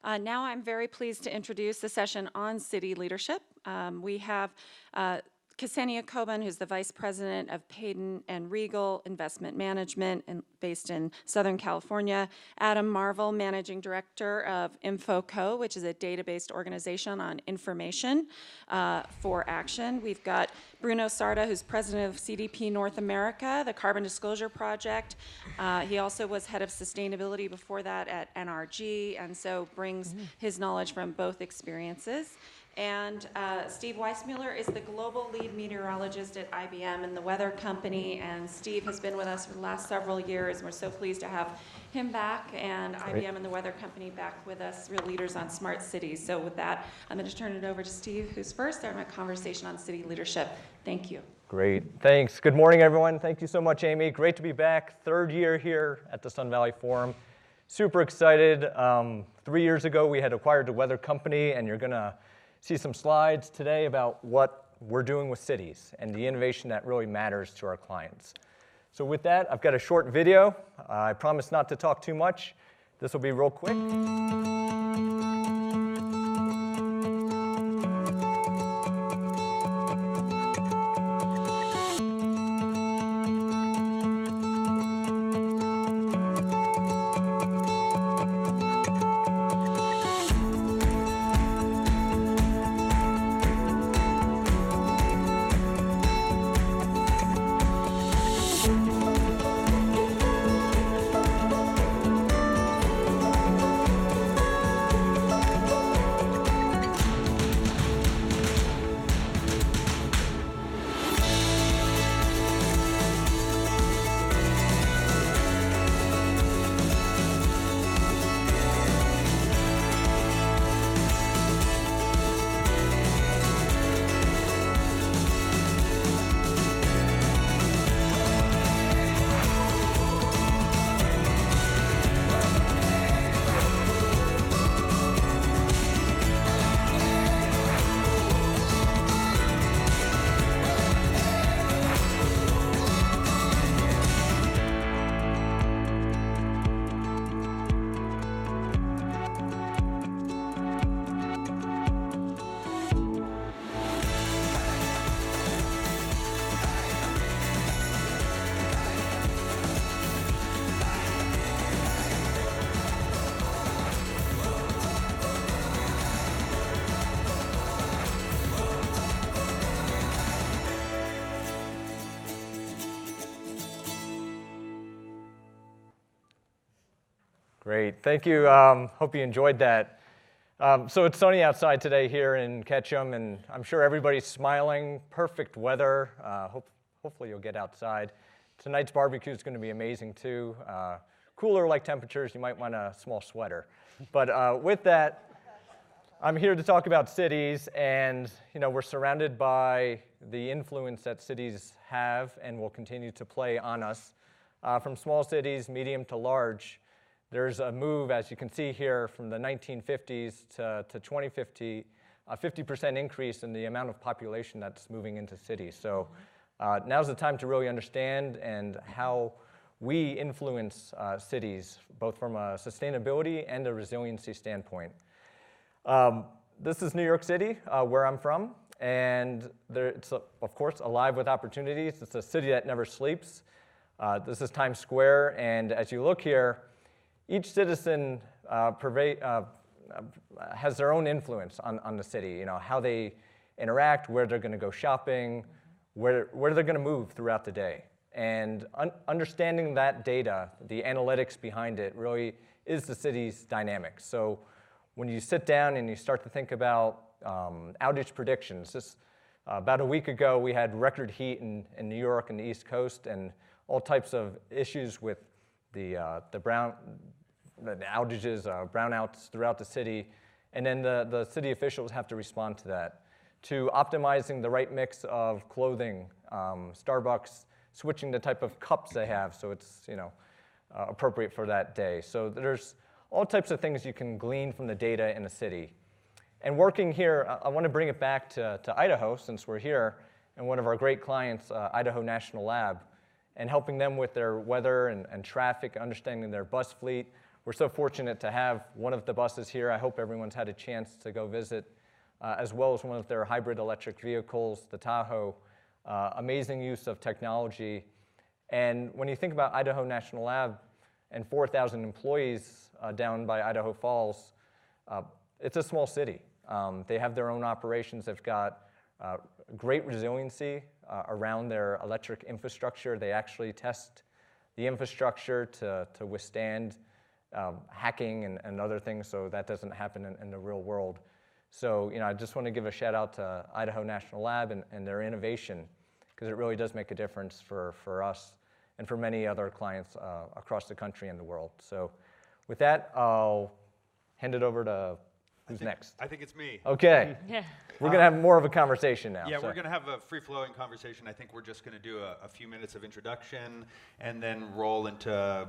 Now I'm very pleased to introduce the session on city leadership. We have Ksenia Kogan, who's the Vice President of Payden and Rygel Investment Management based in Southern California. Adam Marvel, Managing Director of Imfoco, which is a data-based organization on information for action. We've got Bruno Sarda, who's President of CityPee North America, the Carbon Disclosure Project. He also was Head of Sustainability before that at NRG, and so brings his knowledge from both experiences. And Steve Wysmuller is the global lead meteorologist at IBM and the Weather Company, and Steve has been with us for the last several years, and we're so pleased to have him back, and IBM and the Weather Company back with us, real leaders on smart cities. So with that, I'm going to turn it over to Steve, who's first, starting a conversation on city leadership. Thank you. Great, thanks. Good morning, everyone. Thank you so much, Amy. Great to be back, third year here at the Sun Valley Forum. Super excited. 3 years ago, we had acquired the Weather Company, and you're going to see some slides today about what we're doing with cities and the innovation that really matters to our clients. So with that, I've got a short video. I promise not to talk too much. This will be real quick. Great, thank you. Hope you enjoyed that. So it's sunny outside today here in Ketchum, and I'm sure everybody's smiling. Perfect weather. Hopefully you'll get outside. Tonight's barbecue is going to be amazing too. Cooler-like temperatures, you might want a small sweater. But with that, I'm here to talk about cities, and we're surrounded by the influence that cities have and will continue to play on us. From small cities, medium to large, there's a move, as you can see here, from the 1950s to 2050, a 50% increase in the amount of population that's moving into cities. So now's the time to really understand and how we influence cities, both from a sustainability and a resiliency standpoint. This is New York City, where I'm from, and it's, of course, alive with opportunities. It's a city that never sleeps. This is Times Square, and as you look here, each citizen has their own influence on the city, how they interact, where they're going to go shopping, where they're going to move throughout the day. And understanding that data, the analytics behind it, really is the city's dynamics. So when you sit down and you start to think about outage predictions, about a week ago we had record heat in New York and the East Coast, and all types of issues with the outages, brownouts throughout the city, and then the city officials have to respond to that, to optimizing the right mix of clothing, Starbucks switching the type of cups they have so it's appropriate for that day. So there's all types of things you can glean from the data in a city. And working here, I want to bring it back to Idaho, since we're here, and one of our great clients, Idaho National Lab, and helping them with their weather and traffic, understanding their bus fleet. we're so fortunate to have one of the buses here. I hope everyone's had a chance to go visit, as well as one of their hybrid electric vehicles, the Tahoe. Amazing use of technology. And when you think about Idaho National Lab and 4,000 employees down by Idaho Falls, it's a small city. They have their own operations. They've got great resiliency around their electric infrastructure. They actually test the infrastructure to withstand hacking and other things, so that doesn't happen in the real world. So, I just want to give a shout out to Idaho National Lab and their innovation, because it really does make a difference for us and for many other clients across the country and the world. So with that, I'll hand it over to who's next? I think it's me. Okay. Yeah. We're going to have more of a conversation now. Yeah, so. we're going to have a free-flowing conversation. I think we're just going to do a few minutes of introduction and then roll into,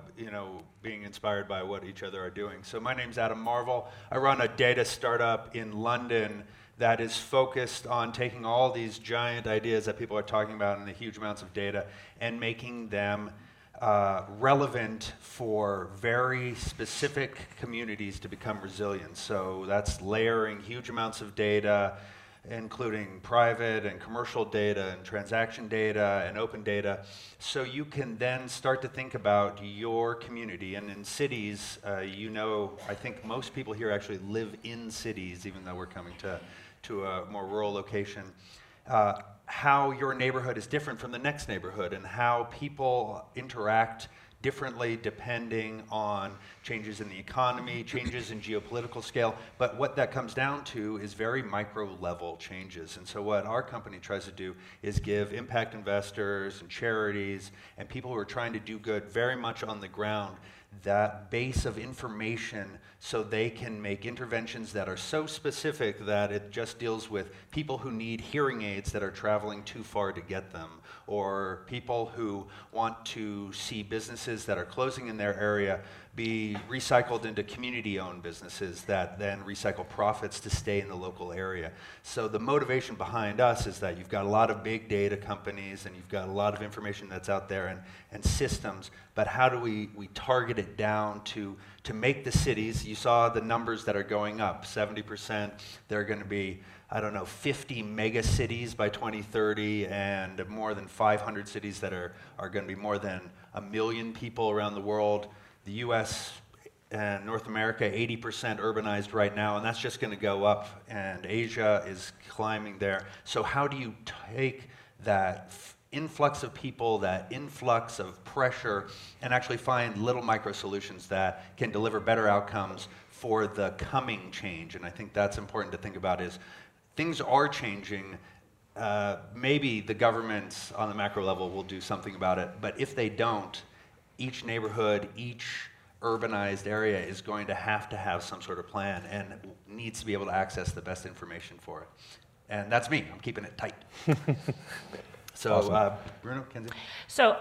being inspired by what each other are doing. So my name's Adam Marvel. I run a data startup in London that is focused on taking all these giant ideas that people are talking about and the huge amounts of data and making them relevant for very specific communities to become resilient. So that's layering huge amounts of data, including private and commercial data and transaction data and open data, so you can then start to think about your community. And in cities, I think most people here actually live in cities, even though we're coming to a more rural location. How your neighborhood is different from the next neighborhood and how people interact differently depending on changes in the economy, changes in geopolitical scale. But what that comes down to is very micro level changes. And so what our company tries to do is give impact investors and charities and people who are trying to do good very much on the ground that base of information so they can make interventions that are so specific that it just deals with people who need hearing aids that are traveling too far to get them, or people who want to see businesses that are closing in their area be recycled into community-owned businesses that then recycle profits to stay in the local area. So the motivation behind us is that you've got a lot of big data companies and you've got a lot of information that's out there and systems, but how do we target it down to make the cities? You saw the numbers that are going up, 70%. They're going to be, 50 mega cities by 2030 and more than 500 cities that are going to be more than 1 million people around the world. The US and North America, 80% urbanized right now, and that's just going to go up, and Asia is climbing there. So how do you take that influx of people, that influx of pressure, and actually find little micro solutions that can deliver better outcomes for the coming change? And I think that's important to think about is things are changing. Maybe the governments on the macro level will do something about it, but if they don't, each neighborhood, each urbanized area is going to have some sort of plan and needs to be able to access the best information for it. And that's me. I'm keeping it tight. So, awesome. Bruno, Kenzie? So,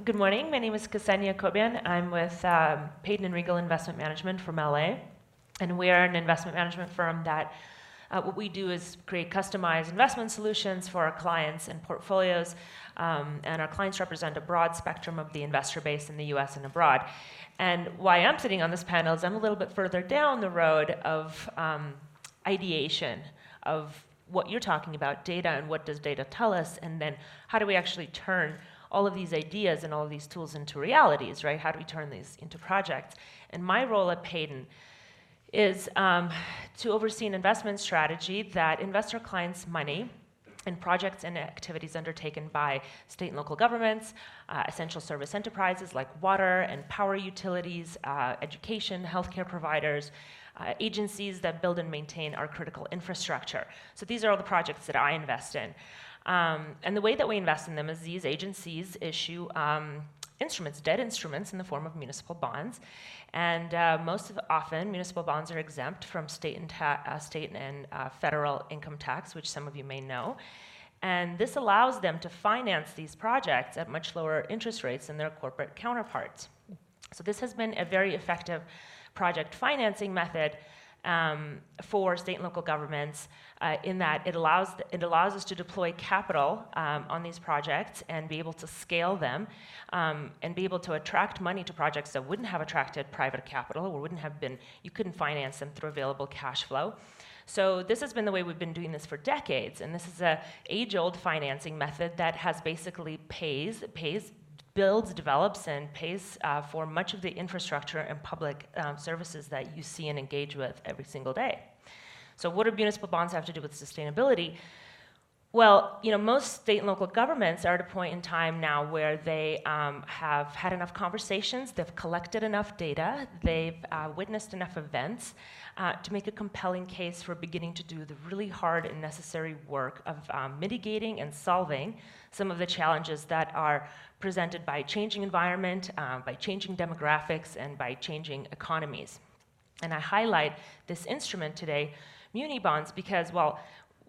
good morning. My name is Ksenia Kogan. I'm with Payden and Rygel Investment Management from LA. And we are an investment management firm that what we do is create customized investment solutions for our clients and portfolios. And our clients represent a broad spectrum of the investor base in the US and abroad. And why I'm sitting on this panel is I'm a little bit further down the road of ideation of what you're talking about, data, and what does data tell us, and then how do we actually turn all of these ideas and all of these tools into realities, right? How do we turn these into projects? And my role at Payden is to oversee an investment strategy that invests our clients' money in projects and activities undertaken by state and local governments, essential service enterprises like water and power utilities, education, healthcare providers, agencies that build and maintain our critical infrastructure. So these are all the projects that I invest in. And the way that we invest in them is these agencies issue instruments, debt instruments in the form of municipal bonds. And often, municipal bonds are exempt from state and federal income tax, which some of you may know. And this allows them to finance these projects at much lower interest rates than their corporate counterparts. So this has been a very effective project financing method for state and local governments in that it allows us to deploy capital on these projects and be able to scale them and be able to attract money to projects that wouldn't have attracted private capital or you couldn't finance them through available cash flow. So this has been the way we've been doing this for decades, and this is a age-old financing method that has basically builds, develops, and pays for much of the infrastructure and public services that you see and engage with every single day. So what do municipal bonds have to do with sustainability? Well, most state and local governments are at a point in time now where they have had enough conversations, they've collected enough data, they've witnessed enough events to make a compelling case for beginning to do the really hard and necessary work of mitigating and solving some of the challenges that are presented by changing environment, by changing demographics, and by changing economies. And I highlight this instrument today, muni bonds, because, well,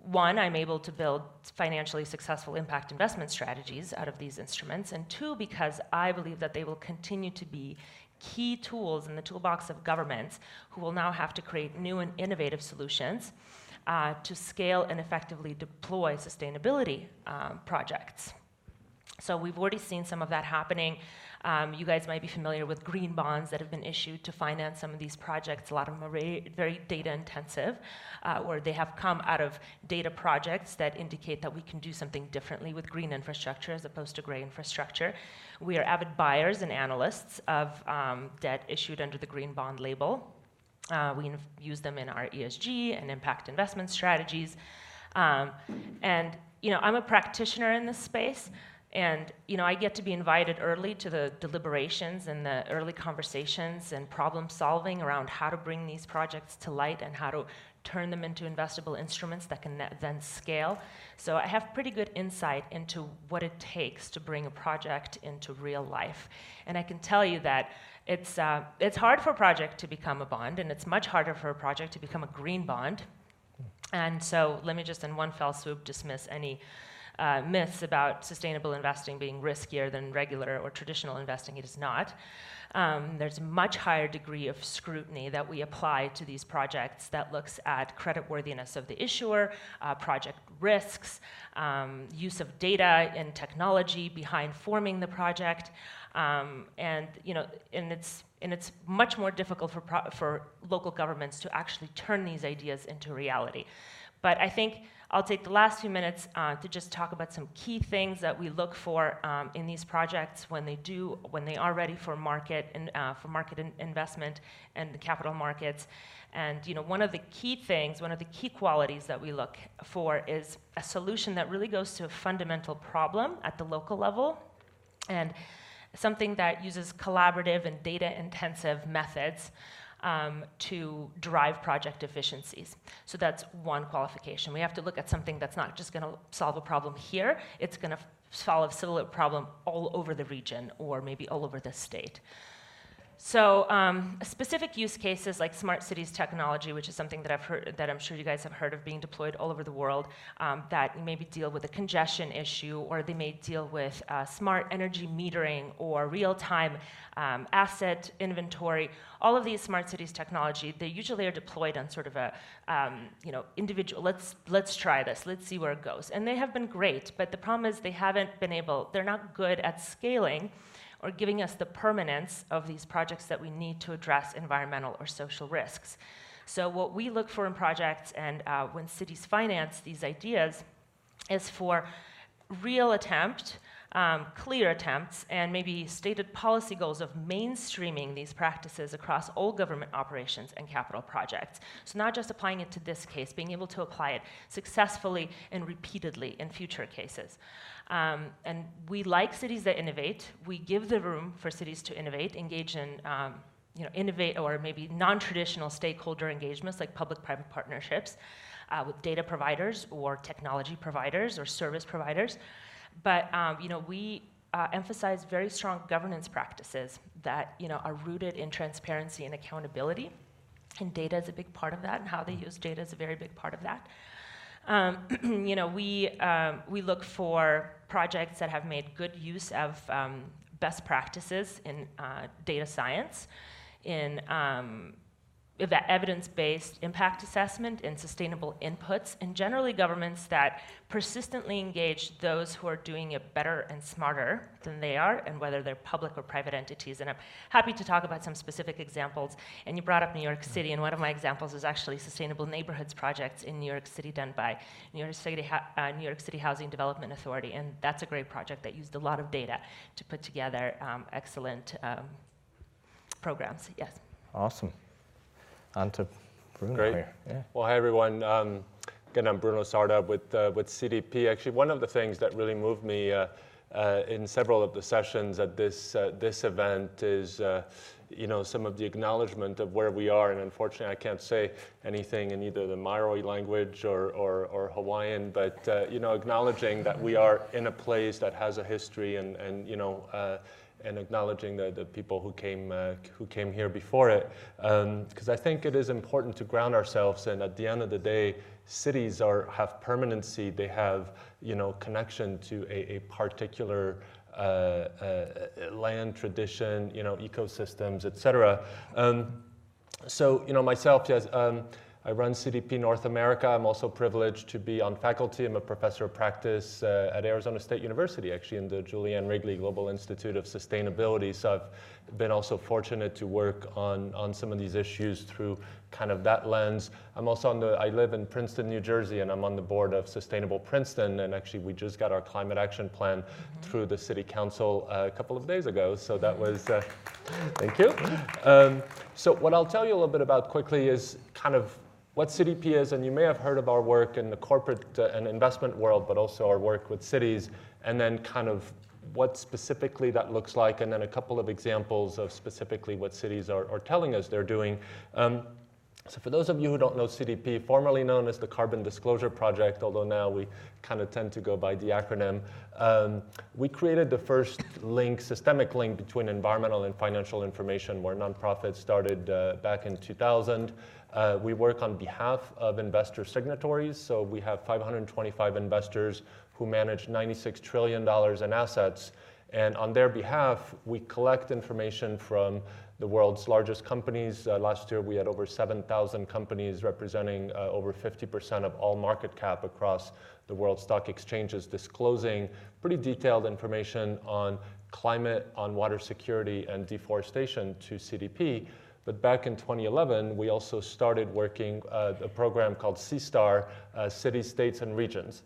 one, I'm able to build financially successful impact investment strategies out of these instruments, and two, because I believe that they will continue to be key tools in the toolbox of governments who will now have to create new and innovative solutions to scale and effectively deploy sustainability projects. So we've already seen some of that happening. You guys might be familiar with green bonds that have been issued to finance some of these projects. A lot of them are very data intensive, where they have come out of data projects that indicate that we can do something differently with green infrastructure as opposed to gray infrastructure. We are avid buyers and analysts of debt issued under the green bond label. We use them in our ESG and impact investment strategies. And I'm a practitioner in this space. And I get to be invited early to the deliberations and the early conversations and problem solving around how to bring these projects to light and how to turn them into investable instruments that can then scale. So I have pretty good insight into what it takes to bring a project into real life. And I can tell you that it's hard for a project to become a bond, and it's much harder for a project to become a green bond. And so let me just in one fell swoop dismiss any myths about sustainable investing being riskier than regular or traditional investing. It is not. There's a much higher degree of scrutiny that we apply to these projects that looks at creditworthiness of the issuer, project risks, use of data and technology behind forming the project, and it's much more difficult for local governments to actually turn these ideas into reality. But I think I'll take the last few minutes to just talk about some key things that we look for in these projects when they are ready for market investment and the capital markets. And one of the key qualities that we look for is a solution that really goes to a fundamental problem at the local level, and something that uses collaborative and data-intensive methods to drive project efficiencies. So that's one qualification. We have to look at something that's not just going to solve a problem here, it's going to solve a similar problem all over the region or maybe all over the state. So specific use cases like smart cities technology, which is something that I'm sure you guys have heard of being deployed all over the world, that maybe deal with a congestion issue, or they may deal with smart energy metering or real-time asset inventory. All of these smart cities technology, they usually are deployed on sort of a individual, let's try this, let's see where it goes. And they have been great, but the problem is they're not good at scaling or giving us the permanence of these projects that we need to address environmental or social risks. So what we look for in projects and when cities finance these ideas is for real attempt, clear attempts, and maybe stated policy goals of mainstreaming these practices across all government operations and capital projects. So not just applying it to this case, being able to apply it successfully and repeatedly in future cases. And we like cities that innovate. We give the room for cities to innovate, engage in innovate or maybe non-traditional stakeholder engagements like public-private partnerships with data providers or technology providers or service providers. But we emphasize very strong governance practices that are rooted in transparency and accountability. And data is a big part of that, and how they use data is a very big part of that. We look for projects that have made good use of best practices in data science, in evidence-based impact assessment and sustainable inputs, and generally governments that persistently engage those who are doing it better and smarter than they are, and whether they're public or private entities. And I'm happy to talk about some specific examples. And you brought up New York City, and one of my examples is actually Sustainable Neighborhoods projects in New York City done by New York City Housing Development Authority, and that's a great project that used a lot of data to put together excellent programs. Yes. Awesome. On to Bruno Great. here. Yeah. Well, hi, everyone. Again, I'm Bruno Sarda with CityPee. Actually, one of the things that really moved me in several of the sessions at this event is some of the acknowledgement of where we are. And unfortunately, I can't say anything in either the Maori language or Hawaiian, but acknowledging that we are in a place that has a history and acknowledging the people who came here before it, because I think it is important to ground ourselves. And at the end of the day, cities have permanency. They have connection to a particular land, tradition, ecosystems, etc. So myself, yes. I run CityPee North America. I'm also privileged to be on faculty. I'm a professor of practice at Arizona State University, actually, in the Julianne Wrigley Global Institute of Sustainability. So I've been also fortunate to work on some of these issues through kind of that lens. I'm also I live in Princeton, New Jersey, and I'm on the board of Sustainable Princeton. And actually, we just got our climate action plan through the city council a couple of days ago. So that was, thank you. So what I'll tell you a little bit about quickly is kind of what CityPee is, and you may have heard of our work in the corporate and investment world, but also our work with cities, and then kind of what specifically that looks like, and then a couple of examples of specifically what cities are telling us they're doing. So for those of you who don't know CityPee, formerly known as the Carbon Disclosure Project, although now we kind of tend to go by the acronym, we created the first systemic link between environmental and financial information. We're a nonprofit, started back in 2000. We work on behalf of investor signatories, so we have 525 investors who manage $96 trillion in assets, and on their behalf, we collect information from the world's largest companies. Last year, we had over 7,000 companies representing over 50% of all market cap across the world stock exchanges, disclosing pretty detailed information on climate, on water security, and deforestation to CityPee. But back in 2011, we also started working a program called CSTAR, Cities, States, and Regions.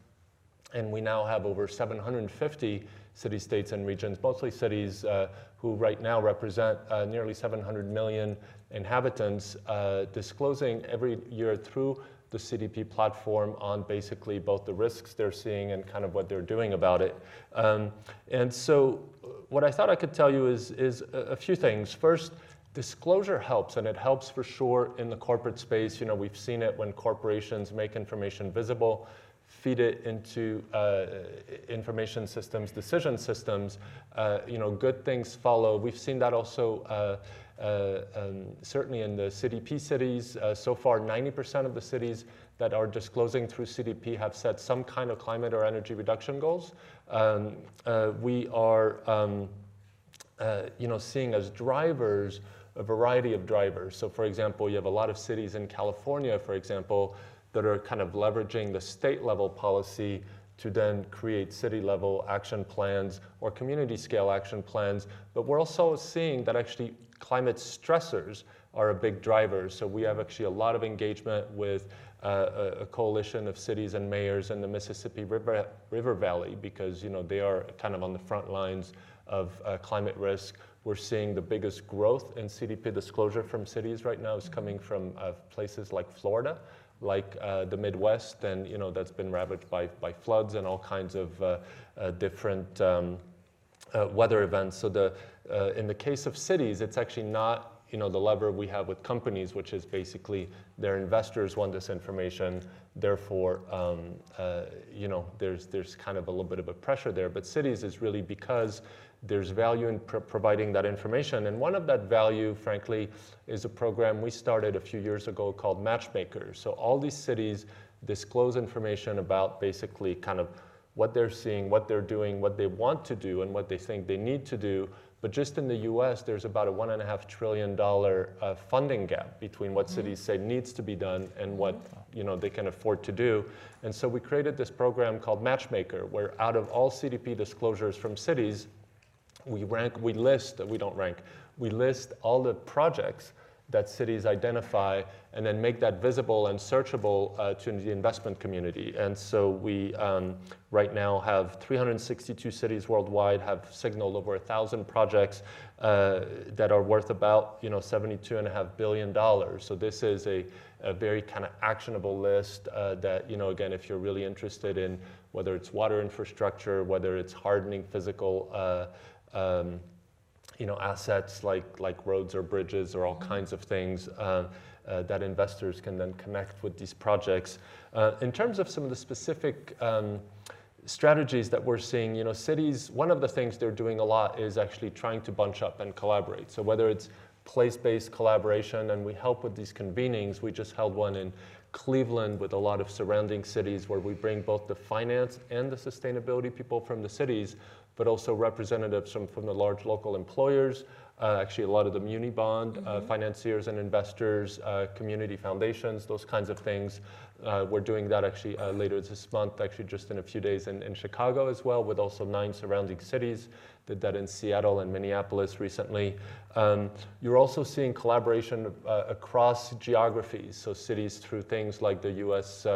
And we now have over 750 cities, states, and regions, mostly cities who right now represent nearly 700 million inhabitants, disclosing every year through the CityPee platform on basically both the risks they're seeing and kind of what they're doing about it. And so what I thought I could tell you is a few things. First, disclosure helps, and it helps for sure in the corporate space. We've seen it when corporations make information visible, feed it into information systems, decision systems, good things follow. We've seen that also certainly in the CityPee cities. So far, 90% of the cities that are disclosing through CityPee have set some kind of climate or energy reduction goals. We are seeing as drivers a variety of drivers. So for example, you have a lot of cities in California, for example, that are kind of leveraging the state level policy to then create city level action plans or community scale action plans. But we're also seeing that actually climate stressors are a big driver. So we have actually a lot of engagement with a coalition of cities and mayors in the Mississippi River Valley, because they are kind of on the front lines of climate risk. We're seeing the biggest growth in CityPee disclosure from cities right now is coming from places like Florida, like the Midwest, and that's been ravaged by floods and all kinds of different weather events. So in the case of cities, it's actually not the lever we have with companies, which is basically their investors want this information. Therefore, there's kind of a little bit of a pressure there. But cities is really because there's value in providing that information. And one of that value, frankly, is a program we started a few years ago called Matchmakers. So all these cities disclose information about basically kind of what they're seeing, what they're doing, what they want to do, and what they think they need to do. But just in the US, there's about a $1.5 trillion funding gap between what cities say needs to be done and what they can afford to do. And so we created this program called Matchmaker, where out of all CityPee disclosures from cities, we list all the projects that cities identify and then make that visible and searchable to the investment community. And so we right now have 362 cities worldwide have signaled over 1,000 projects that are worth about $72.5 billion. So this is a very kind of actionable list that, again, if you're really interested in whether it's water infrastructure, whether it's hardening physical assets like roads or bridges or all kinds of things that investors can then connect with these projects. In terms of some of the specific strategies that we're seeing, cities, one of the things they're doing a lot is actually trying to bunch up and collaborate. So whether it's place-based collaboration, and we help with these convenings. We just held one in Cleveland with a lot of surrounding cities where we bring both the finance and the sustainability people from the cities, but also representatives from the large local employers, actually a lot of the muni bond financiers and investors, community foundations, those kinds of things. We're doing that actually later this month, actually just in a few days in Chicago as well, with also 9 surrounding cities. Did that in Seattle and Minneapolis recently. You're also seeing collaboration across geographies, so cities through things like the US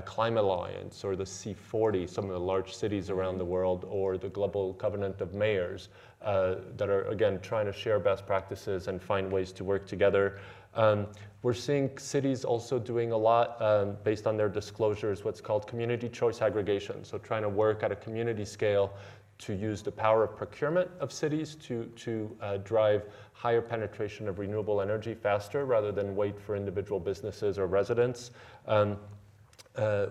Climate Alliance or the C40, some of the large cities around the world, or the Global Covenant of Mayors that are, again, trying to share best practices and find ways to work together. We're seeing cities also doing a lot based on their disclosures, what's called community choice aggregation, so trying to work at a community scale to use the power of procurement of cities to drive higher penetration of renewable energy faster rather than wait for individual businesses or residents.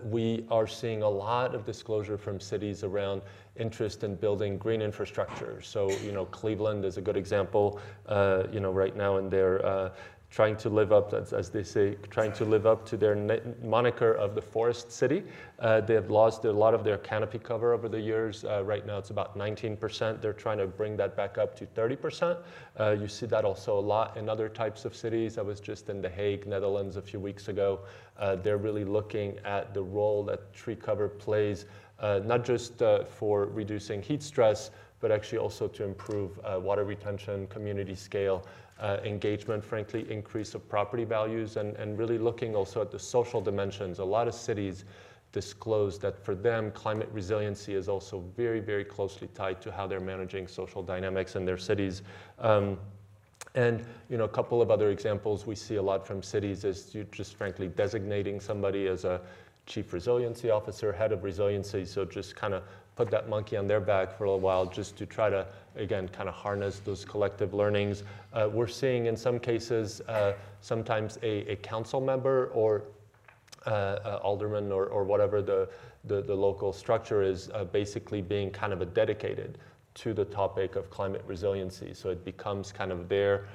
We are seeing a lot of disclosure from cities around interest in building green infrastructure. So, Cleveland is a good example, right now in their trying to live up, as they say, trying to live up to their moniker of the forest city. They have lost a lot of their canopy cover over the years. Right now it's about 19%. They're trying to bring that back up to 30%. You see that also a lot in other types of cities. I was just in The Hague, Netherlands a few weeks ago. They're really looking at the role that tree cover plays, not just for reducing heat stress, but actually also to improve water retention, community scale, engagement, frankly, increase of property values, and really looking also at the social dimensions. A lot of cities disclose that for them, climate resiliency is also very, very closely tied to how they're managing social dynamics in their cities. And a couple of other examples we see a lot from cities is just frankly designating somebody as a chief resiliency officer, head of resiliency, so just kind of put that monkey on their back for a little while just to try to, again, kind of harness those collective learnings. We're seeing in some cases sometimes a council member or alderman or whatever the local structure is basically being kind of dedicated to the topic of climate resiliency. So it becomes kind of their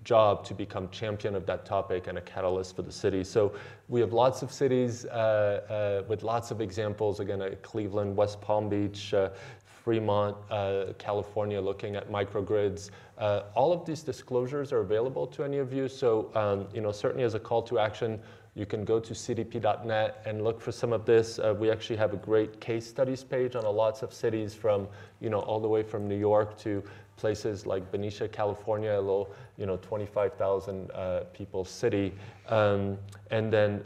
job to become champion of that topic and a catalyst for the city. So we have lots of cities with lots of examples, again, Cleveland, West Palm Beach, Fremont, California, looking at microgrids. All of these disclosures are available to any of you. So, certainly as a call to action, you can go to citypee.net and look for some of this. We actually have a great case studies page on lots of cities from, all the way from New York to places like Benicia, California, a little, 25,000 people city. And then,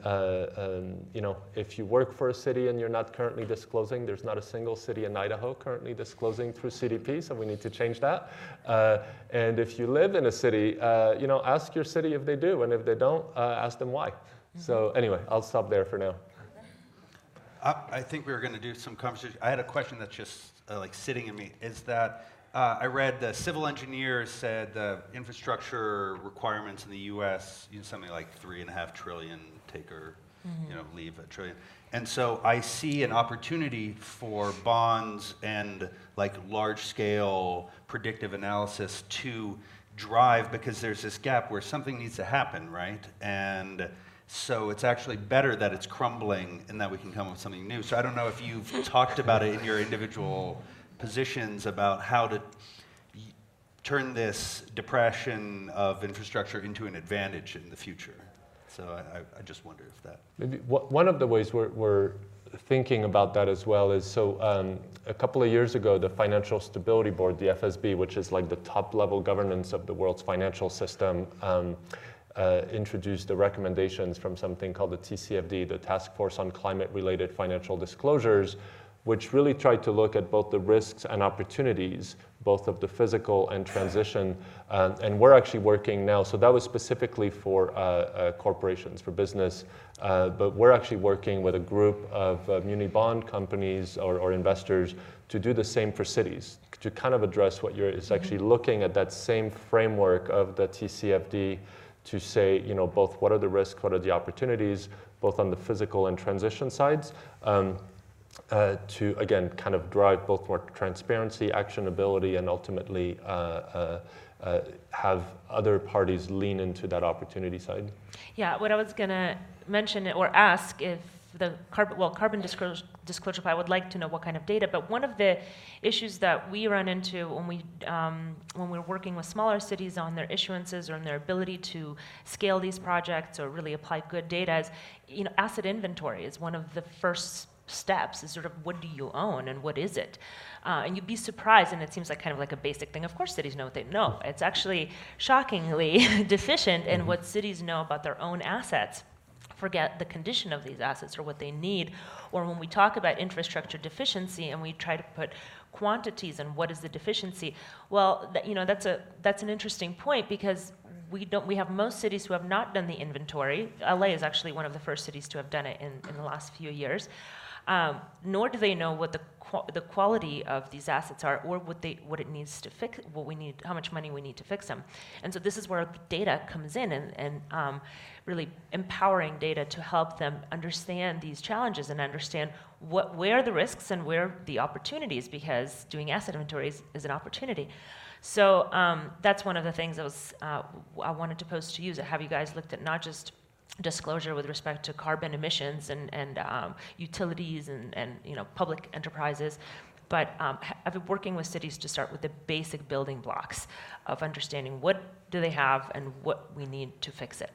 if you work for a city and you're not currently disclosing, there's not a single city in Idaho currently disclosing through CityPee, so we need to change that. And if you live in a city, ask your city if they do, and if they don't, ask them why. So anyway, I'll stop there for now. I think we were going to do some conversation. I had a question that's just sitting in me. Is that I read the civil engineers said the infrastructure requirements in the U.S. Something like 3.5 trillion leave a trillion. And so I see an opportunity for bonds and large-scale predictive analysis to drive, because there's this gap where something needs to happen, right? And so it's actually better that it's crumbling and that we can come up with something new. So I don't know if you've talked about it in your individual positions about how to turn this depression of infrastructure into an advantage in the future. So I just wonder if that. Maybe one of the ways we're thinking about that as well is, so a couple of years ago, the Financial Stability Board, the FSB, which is like the top level governance of the world's financial system, introduced the recommendations from something called the TCFD, the Task Force on Climate-Related Financial Disclosures, which really tried to look at both the risks and opportunities, both of the physical and transition. And we're actually working now, so that was specifically for corporations, for business, but we're actually working with a group of muni bond companies or investors to do the same for cities, to kind of address what you're, is actually looking at that same framework of the TCFD to say, you know, both what are the risks, what are the opportunities, both on the physical and transition sides, to, again, kind of drive both more transparency, actionability, and ultimately have other parties lean into that opportunity side. Yeah, what I was going to mention or ask if the carbon disclosure, I would like to know what kind of data, but one of the issues that we run into when we're working with smaller cities on their issuances or on their ability to scale these projects or really apply good data is, you know, asset inventory is one of the first steps, is sort of what do you own and what is it? And you'd be surprised, and it seems like kind of like a basic thing. Of course cities know what they know. It's actually shockingly deficient in what cities know about their own assets. Forget the condition of these assets or what they need. Or when we talk about infrastructure deficiency and we try to put quantities on what is the deficiency, well, you know, that's an interesting point, because we have most cities who have not done the inventory. LA is actually one of the first cities to have done it in the last few years. Nor do they know what the quality of these assets are, or what it needs to fix, what we need, how much money we need to fix them. And so this is where data comes in, and really empowering data to help them understand these challenges and understand where the risks and where the opportunities, because doing asset inventory is an opportunity. So that's one of the things I wanted to pose to you. Have you guys looked at not just disclosure with respect to carbon emissions and utilities and you know, public enterprises, but I've been working with cities to start with the basic building blocks of understanding what do they have and what we need to fix it.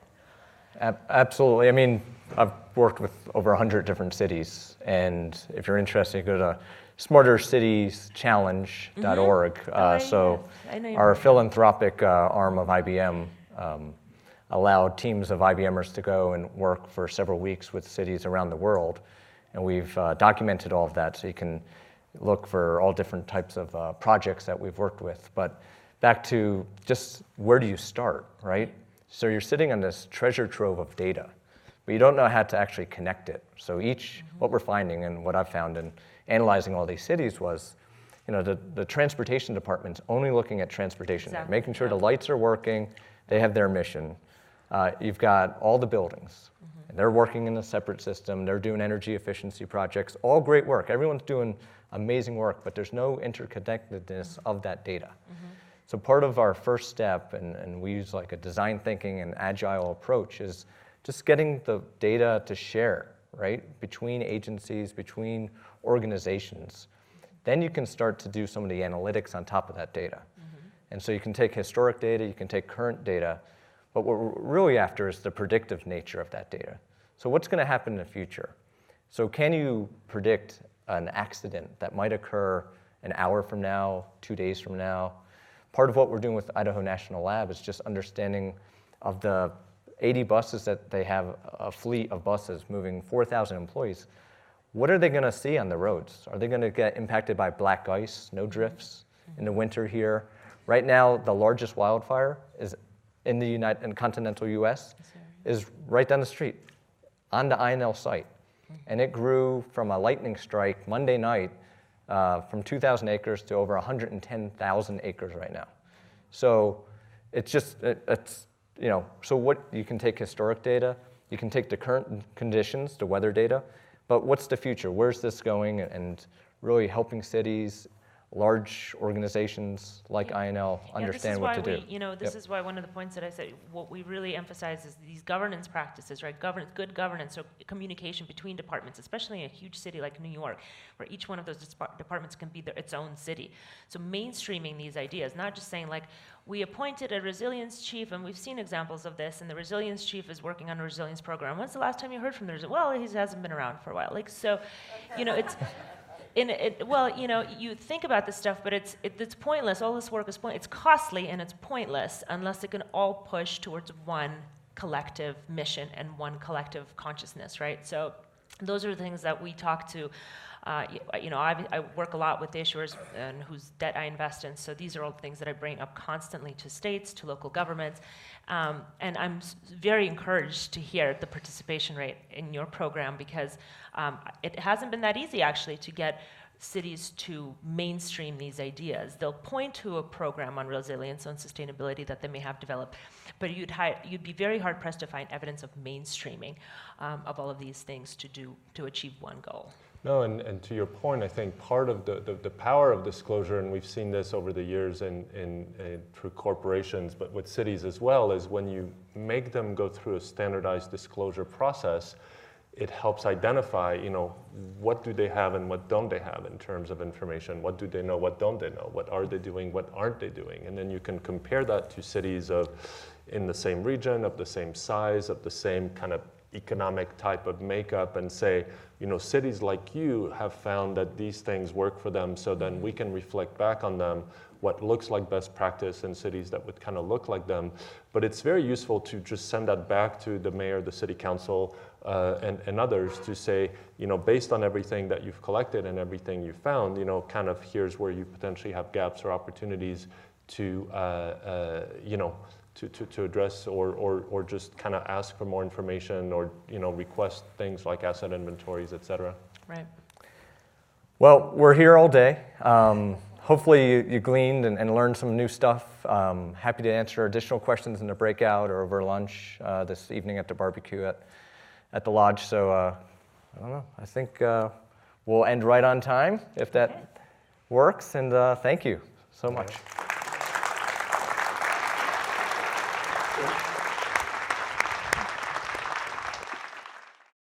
Absolutely. I mean, I've worked with over 100 different cities, and if you're interested, go to smartercitieschallenge.org. So our philanthropic arm of IBM allowed teams of IBMers to go and work for several weeks with cities around the world, and we've documented all of that, so you can look for all different types of projects that we've worked with. But back to just where do you start, right? So you're sitting on this treasure trove of data, but you don't know how to actually connect it. So what we're finding, and what I've found in analyzing all these cities, was, you know, the transportation department's only looking at transportation, exactly. Making sure the lights are working, they have their mission. You've got all the buildings, and they're working in a separate system, they're doing energy efficiency projects, all great work. Everyone's doing amazing work, but there's no interconnectedness of that data. So part of our first step, and we use like a design thinking and agile approach, is just getting the data to share, right? Between agencies, between organizations. Then you can start to do some of the analytics on top of that data. And so you can take historic data, you can take current data, but what we're really after is the predictive nature of that data. So what's going to happen in the future? So can you predict an accident that might occur an hour from now, 2 days from now? Part of what we're doing with Idaho National Lab is just understanding of the 80 buses that they have, a fleet of buses moving 4,000 employees. What are they going to see on the roads? Are they going to get impacted by black ice, snow drifts in the winter here? Right now, the largest wildfire is in the continental U.S. is right down the street on the INL site. And it grew from a lightning strike Monday night from 2,000 acres to over 110,000 acres right now. So it's you know, so what, you can take historic data, you can take the current conditions, the weather data, but what's the future? Where's this going? And really helping cities large organizations like INL understand what to do. This is why one of the points that I said, what we really emphasize is these governance practices, right? Good governance, so communication between departments, especially in a huge city like New York, where each one of those departments can be its own city. So mainstreaming these ideas, not just saying like, we appointed a resilience chief, and we've seen examples of this, and the resilience chief is working on a resilience program. When's the last time you heard from the Well, he hasn't been around for a while. Like, so, it's, you think about this stuff, but it's pointless. All this work is pointless. It's costly and it's pointless unless it can all push towards one collective mission and one collective consciousness, right? So those are the things that we talk to. I work a lot with issuers and whose debt I invest in, so these are all things that I bring up constantly to states, to local governments, and I'm very encouraged to hear the participation rate in your program, because it hasn't been that easy actually to get cities to mainstream these ideas. They'll point to a program on resilience and sustainability that they may have developed, but you'd be very hard pressed to find evidence of mainstreaming of all of these things to achieve one goal. No, and to your point, I think part of the power of disclosure, and we've seen this over the years through corporations, but with cities as well, is when you make them go through a standardized disclosure process, it helps identify, what do they have and what don't they have in terms of information? What do they know? What don't they know? What are they doing? What aren't they doing? And then you can compare that to cities in the same region, of the same size, of the same kind of economic type of makeup, and say, cities like you have found that these things work for them, so then we can reflect back on them what looks like best practice in cities that would kind of look like them. But it's very useful to just send that back to the mayor, the city council, and others to say, based on everything that you've collected and everything you've found, kind of here's where you potentially have gaps or opportunities to address or just kind of ask for more information, or request things like asset inventories, et cetera. Right. Well, we're here all day. Hopefully you gleaned and learned some new stuff. Happy to answer additional questions in the breakout or over lunch this evening at the barbecue at the lodge. So I don't know. I think we'll end right on time if that works. And thank you so much. Yeah.